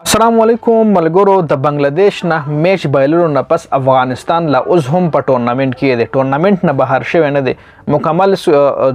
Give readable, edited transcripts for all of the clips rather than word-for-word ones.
السلام علیکم ملګرو د بنگلاديش نه میچ بایللو نه پس افغانستان لا اوس هم په ټورنمنت کې دی ټورنمنت نه بهر شوی نه دی مکمل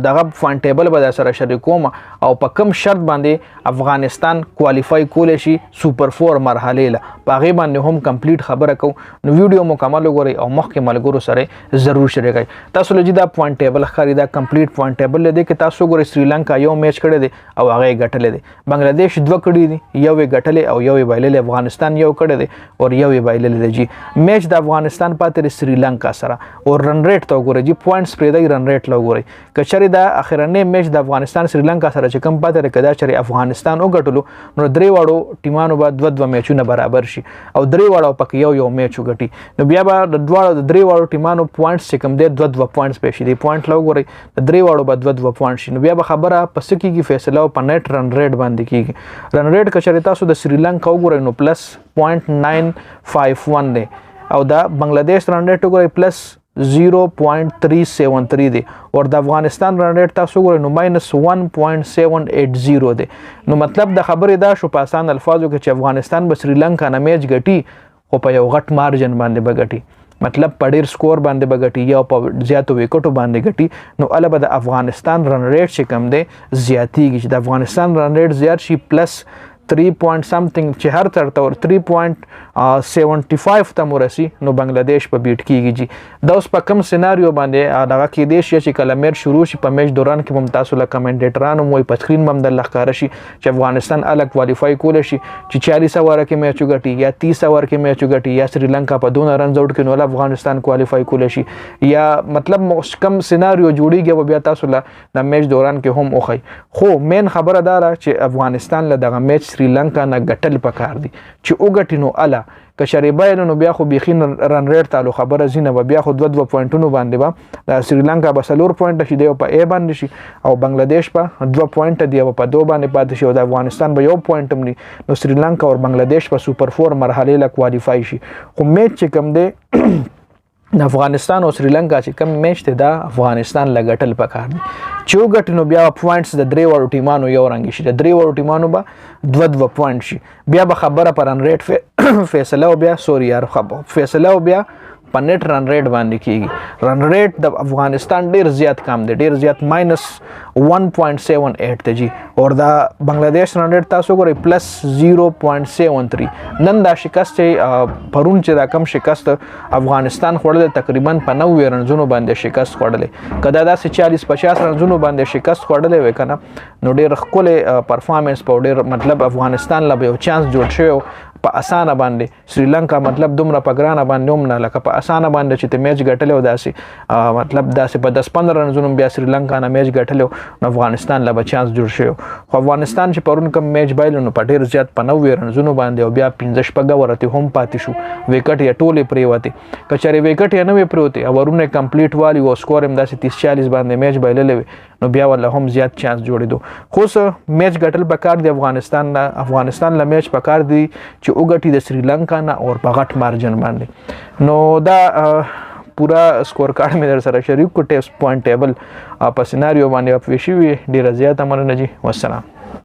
دغه پوینټ ټیبل به سره شریکوم او په کم شرط باندې افغانستان کوالیفای کول شي سوپر 4 مرحله له باغې باندې هم کمپلیټ خبره کو نو ویډیو مکمل وګورئ او مخکې ملګرو سره ضرور شریکای تاسو لږی دا پوینټ ټیبل ښکاري دا کمپلیټ پوینټ ټیبل دی کې تاسو ګورئ سریلانکا یو میچ کړی دی او هغه ګټلې دی بنگلاديش دوه کړی دي یو ګټلې او یو بایللې افغانستان یو کړی دی او یو بایللې دی جی میچ د افغانستان پاتې سریلانکا سره او رن ریټ ته وګورئ جی پوینټس پرې دی رن ریټ لګورئ کچري دا اخرنه میچ د افغانستان سریلانکا سره چې کم پاتې کدا چې افغانستان وګټلو نو درې واړو ټیمانو به دوه میچونه برابر شي او درې واړو پکې یو میچ وګټي نو بیا به د درې واړو ټیمانو پوینټس چې کم دی دوه پوینټس پېښ دي پوینټ لګورئ د درې واړو به دوه پوینټ شي نو بیا به خبره پس کېږي فیصله په نت رن ریټ باندې کېږي رن ریټ کچري تاسو د سریلانکا وګورئ نو پلس 0.951 دی او دا بنگلاديش رن ریټ وګورئ پلس 0.373 دی او د افغانستان رن ریټ تاسو ګورئ نو -1.780 دی نو مطلب د خبرې دا شو په آسان الفاظو کې چې افغانستان به سریلانکا نه میچ ګټي خو په یو غټ مارجن باندې به ګټي مطلب په ډیر سکور باندې به ګټي یا په زیاتو وکټو باندې ګټي نو البته د افغانستان رن ریټ چې کم دی زیاتیږي چې د افغانستان رن ریټ زیات شي پلس 3 پوینټ سمثینګ چې هر ترته ور 3.75 ته مرسي نو بنگلاديش په بیټ کیږي جی دا اوس په کم سيناریو باندې دغه کې دیش چې کله میچ شروع شي په میچ دوران کې هم تاسو له کمنټیټرانو مو په سکرین باندې د لخر شي چې افغانستان الګ کوالیفای کول شي چې 40 اوور کې میچ وګټي یا 30 اوور کې میچ وګټي یا سریلانکا په 2 رنز اوټ کې نو افغانستان کوالیفای کول شي یا مطلب کم سيناریو جوړیږي بیا تاسو له د میچ دوران کې هم اوخی خو مین خبره دا چې افغانستان له دغه میچ سریلانکا نه ګټل پکار دي چې وګټي نو الا کشری باید نو بیا خو بيخي رن ریټ تعلق خبره زینه بیا خو دوه پوینټونو باندې با د سریلانکا به 4 پوینټ شي دی په ا باندې شي او بنگلاديش په 2 پوینټ دی په 2 باندې پاتې شي او د افغانستان به 1 پوینټ هم نو سریلانکا او بنگلاديش په سوپر 4 مرحله له کوالیفای شي خو میچ چې کم دی د افغانستان او سریلانکا چې کم میچ ته دا افغانستان لګټل پکار دي چې وګټي نو بیا پوینټس د درې وړو ټیمانو یو رنګ شي د درې وړو ټیمانو به دوه پوینټ شي بیا به خبره پر رن ریټ فیصله او بیا سوري یار فیصله او بیا په نت رن ریټ باندې کیږي رن ریټ د افغانستان ډیر زیات کم دی ډیر زیات -1.78 ته جی او دا بنگلاديش رن ریټ تاسو ګورئ پلس 0.73 نن دا شکست پرون چې دا کم شکست افغانستان خوړل تقریبا په 90 رنزونو باندې شکست خوړل کدا دا 40-50 رنزونو باندې شکست خوړل وکنه نو ډیر خپل پرفارمنس په ډیر مطلب افغانستان لا به چانس جوړ شو په اسانه باندې سریلانکا مطلب دومره په ګرانه باندې هم نه لکه په اسانه باندې چې ته میچ ګټلې او داسې مطلب داسې په 10-15 رنزونو بیا سریلانکا نه میچ ګټلې نو افغانستان لا به چانس جوړ شو خو افغانستان چې پرون کم میچ بایلو نو په ډیر زیات په 90 رنزونو باندې او بیا 15 پګه ورته هم پاتې شو وکټ یې ټوله پریوته کچاري وکټ یې نه پریوته او ورونه کمپلیټ والی او سکور هم داسې 30-40 باندې میچ بایللې نو بیا ولا هم زیات چانس جوړېدو خو میچ ګټل پکار دی افغانستان لا میچ پکار دی چې وګټي د سریلانکا نه او په غټ مارجن باندې نو دا پورا سکور کارت مې در سره شریک کو ټیسټ پوینټ ټیبل په سيناریو باندې په شی وی ډیر زیات مننه جی والسلام